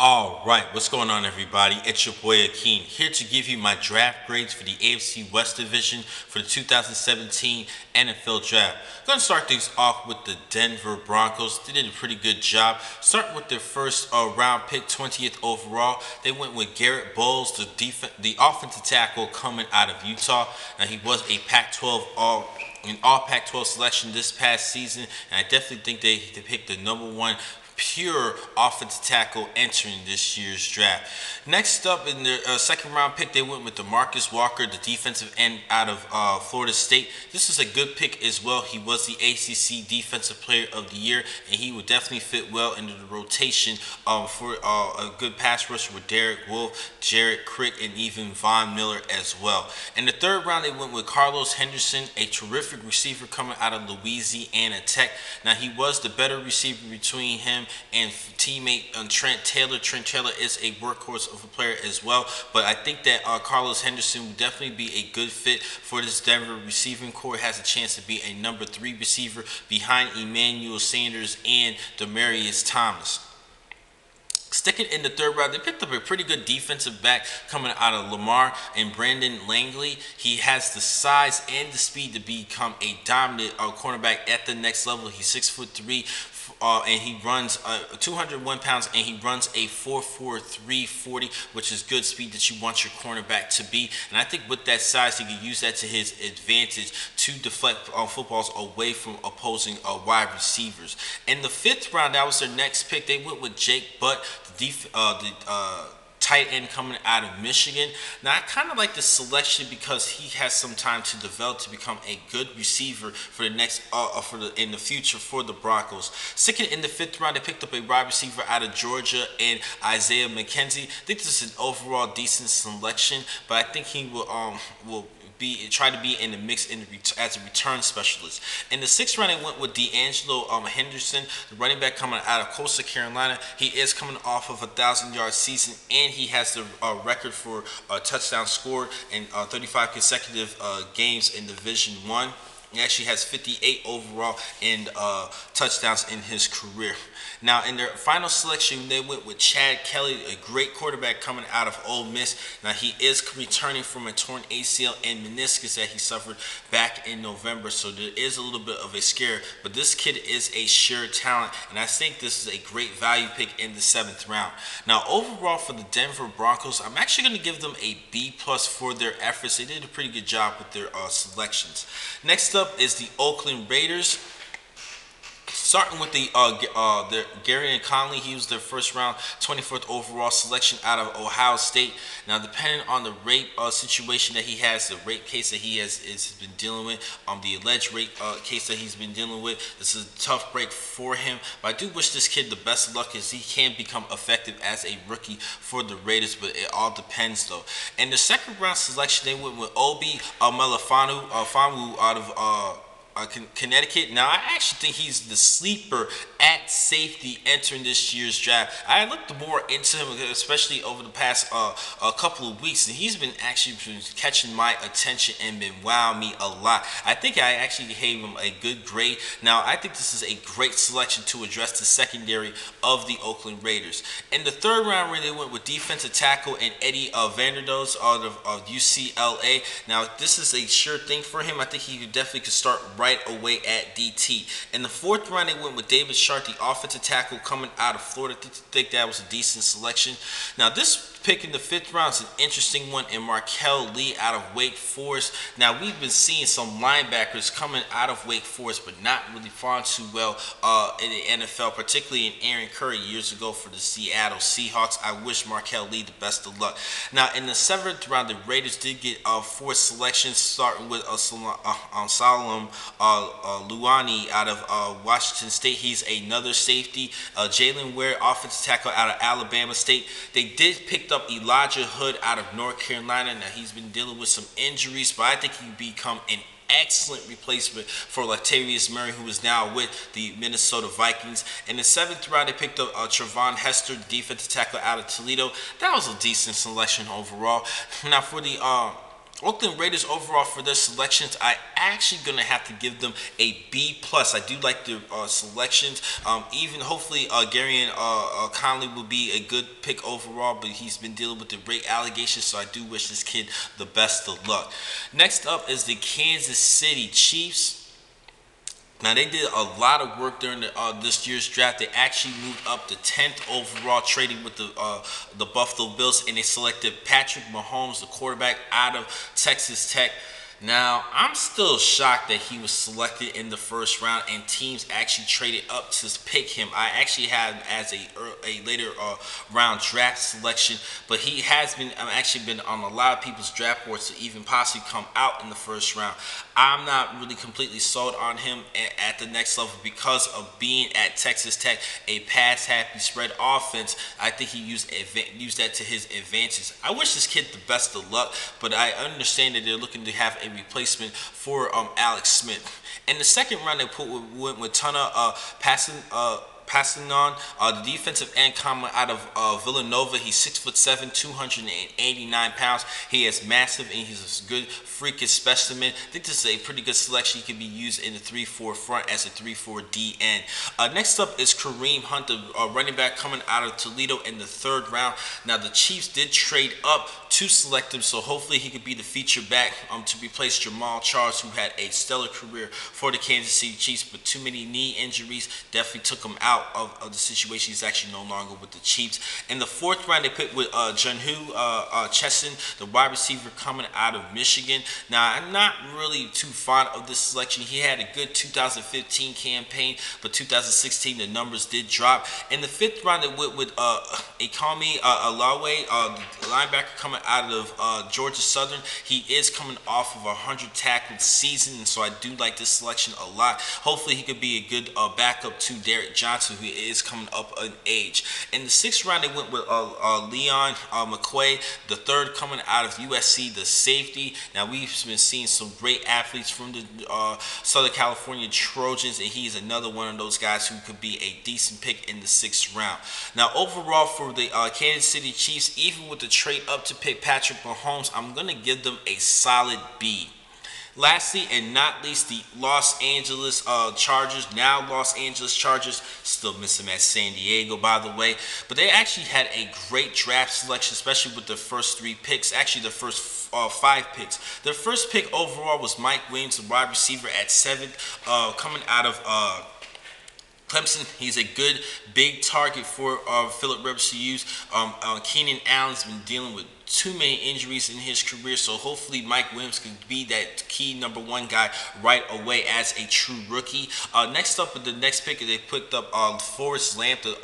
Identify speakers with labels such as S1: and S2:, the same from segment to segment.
S1: All right, what's going on, everybody? It's your boy Akeem here to give you my draft grades for the AFC West Division for the 2017 NFL Draft. I'm going to start things off with the Denver Broncos. They did a pretty good job. Starting with their first round pick, 20th overall, they went with Garrett Bowles, the offensive tackle coming out of Utah. Now, he was a Pac-12 an all Pac-12 selection this past season, and I definitely think they picked the number one pure offensive tackle entering this year's draft. Next up in their second round pick, they went with DeMarcus Walker, the defensive end out of Florida State. This was a good pick as well. He was the ACC Defensive Player of the Year, and he would definitely fit well into the rotation for a good pass rusher with Derek Wolfe, Jared Crick, and even Von Miller as well. In the third round, they went with Carlos Henderson, a terrific receiver coming out of Louisiana Tech. Now, he was the better receiver between him and teammate Trent Taylor. Trent Taylor is a workhorse of a player as well, but I think that Carlos Henderson would definitely be a good fit for this Denver receiving corps. Has a chance to be a number 3 receiver behind Emmanuel Sanders and Demaryius Thomas. Sticking in the third round, they picked up a pretty good defensive back coming out of Lamar and Brandon Langley. He has the size and the speed to become a dominant cornerback at the next level. He's 6'3", and he runs 201 pounds, and he runs a 4.43 40, which is good speed that you want your cornerback to be. And I think with that size, he can use that to his advantage to deflect footballs away from opposing wide receivers. In the fifth round, that was their next pick. They went with Jake Butt, the tight end coming out of Michigan. Now, I kind of like this selection because he has some time to develop to become a good receiver for the next in the future for the Broncos. Second in the fifth round, they picked up a wide receiver out of Georgia and Isaiah McKenzie. I think this is an overall decent selection, but I think he will try to be in the mix as a return specialist. In the sixth round, they went with D'Angelo Henderson, the running back coming out of Coastal Carolina. He is coming off of a 1,000-yard season, and he has the record for touchdowns scored in 35 consecutive games in Division One. He actually has 58 overall in touchdowns in his career. Now, in their final selection, they went with Chad Kelly, a great quarterback coming out of Ole Miss. Now, he is returning from a torn ACL and meniscus that he suffered back in November, so there is a little bit of a scare. But this kid is a sure talent, and I think this is a great value pick in the 7th round. Now, overall for the Denver Broncos, I'm actually going to give them a B+ for their efforts. They did a pretty good job with their selections. Next up is the Oakland Raiders. Starting with the Gary Conley, he was their first round 24th overall selection out of Ohio State. Now, depending on the rape situation that he has, the rape case that he has been dealing with, the alleged rape case that he's been dealing with, this is a tough break for him. But I do wish this kid the best of luck, as he can become effective as a rookie for the Raiders, but it all depends though. In the second round selection, they went with Obi Melifonwu out of Connecticut. Now, I actually think he's the sleeper at safety entering this year's draft. I looked more into him, especially over the past a couple of weeks, and he's been actually catching my attention and been wowing me a lot. I think I actually gave him a good grade. Now, I think this is a great selection to address the secondary of the Oakland Raiders. In the third round, where they went with defensive tackle and Eddie Vanderdoes out of UCLA. Now, this is a sure thing for him. I think he definitely could start right away at DT. In the fourth round, they went with David Sharp, the offensive tackle coming out of Florida. I think that was a decent selection. Now, this pick in the fifth round is an interesting one in Markel Lee out of Wake Forest. Now, we've been seeing some linebackers coming out of Wake Forest, but not really faring too well in the NFL, particularly in Aaron Curry years ago for the Seattle Seahawks. I wish Markel Lee the best of luck. Now, in the seventh round, the Raiders did get 4 selections, starting with Solomon Luani out of Washington State. He's another safety. Jalen Ware, offensive tackle out of Alabama State. They did pick up Elijah Hood out of North Carolina. Now, he's been dealing with some injuries, but I think he can become an excellent replacement for Latavius Murray, who is now with the Minnesota Vikings. In the 7th round, they picked up Trevon Hester, defensive tackle out of Toledo. That was a decent selection overall. Now, for the Oakland Raiders overall for their selections, I actually gonna have to give them a B plus. I do like their selections. Even hopefully Gary Conley will be a good pick overall, but he's been dealing with the rape allegations, so I do wish this kid the best of luck. Next up is the Kansas City Chiefs. Now they did a lot of work during this year's draft. They actually moved up to 10th overall, trading with the Buffalo Bills, and they selected Patrick Mahomes, the quarterback out of Texas Tech. Now, I'm still shocked that he was selected in the first round and teams actually traded up to pick him. I actually had him as a later round draft selection, but he has been actually been on a lot of people's draft boards to even possibly come out in the first round. I'm not really completely sold on him at the next level because of being at Texas Tech, a pass-happy spread offense. I think he used that to his advantage. I wish this kid the best of luck, but I understand that they're looking to have a replacement for Alex Smith. In the second round, they went with Tana passing on the defensive end coming out of Villanova. He's 6'7", 289 pounds. He is massive and he's a good freakish specimen. I think this is a pretty good selection. He can be used in the 3-4 front as a 3-4 DN. Next up is Kareem Hunt, the running back coming out of Toledo in the third round. Now the Chiefs did trade up to select him, so hopefully he could be the feature back to replace Jamal Charles, who had a stellar career for the Kansas City Chiefs, but too many knee injuries definitely took him out of the situation. He's actually no longer with the Chiefs. In the fourth round, they picked with Junhu Chesson, the wide receiver coming out of Michigan. Now, I'm not really too fond of this selection. He had a good 2015 campaign, but 2016 the numbers did drop. In the fifth round, they went with Ikami Alawe, the linebacker coming out of Georgia Southern. He is coming off of a 100 tackle season, and so I do like this selection a lot. Hopefully, he could be a good backup to Derek Johnson, who is coming up in age. In the sixth round, they went with Leon McQuay, the third coming out of USC, the safety. Now, we've been seeing some great athletes from the Southern California Trojans, and he's another one of those guys who could be a decent pick in the sixth round. Now, overall for the Kansas City Chiefs, even with the trade up to pick Patrick Mahomes, I'm going to give them a solid B. Lastly and not least, the Los Angeles Chargers, now Los Angeles Chargers, still miss them at San Diego, by the way. But they actually had a great draft selection, especially with the first three picks, actually the first 5 picks. Their first pick overall was Mike Williams, the wide receiver at 7th, coming out of Clemson. He's a good big target for Phillip Rivers to use. Keenan Allen's been dealing with too many injuries in his career, so hopefully Mike Williams can be that key number 1 guy right away as a true rookie. Next up, with the next pick, they picked up Forrest Lamp, the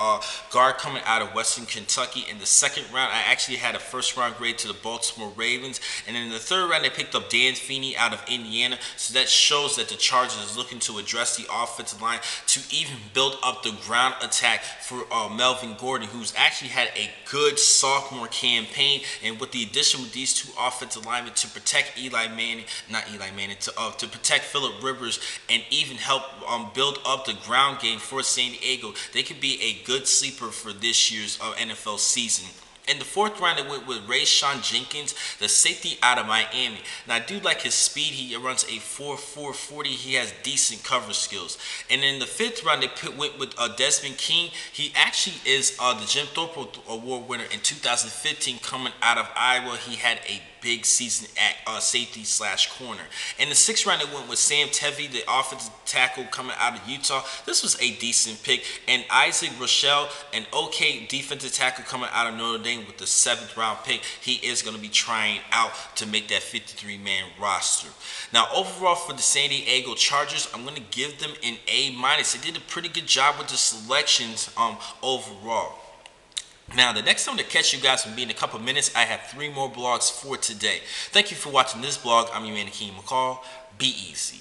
S1: guard coming out of Western Kentucky. In the second round, I actually had a first round grade to the Baltimore Ravens, and in the third round, they picked up Dan Feeney out of Indiana. So that shows that the Chargers is looking to address the offensive line to even build up the ground attack for Melvin Gordon, who's actually had a good sophomore campaign. And with the addition with these two offensive linemen to protect to protect Phillip Rivers and even help build up the ground game for San Diego, they could be a good sleeper for this year's NFL season. In the fourth round, they went with Rayshawn Jenkins, the safety out of Miami. Now, I do like his speed. He runs a 4.4 40. He has decent cover skills. And in the fifth round, they went with Desmond King. He actually is the Jim Thorpe Award winner in 2015 coming out of Iowa. He had a big season at safety / corner. In the sixth round, they went with Sam Tevi, the offensive tackle coming out of Utah. This was a decent pick. And Isaac Rochelle, an okay defensive tackle coming out of Notre Dame with the 7th round pick. He is going to be trying out to make that 53-man roster. Now, overall for the San Diego Chargers, I'm going to give them an A-. They did a pretty good job with the selections overall. Now, the next time to catch you guys will be in a couple minutes. I have 3 more blogs for today. Thank you for watching this blog. I'm your man, Akeem McCall. Be easy.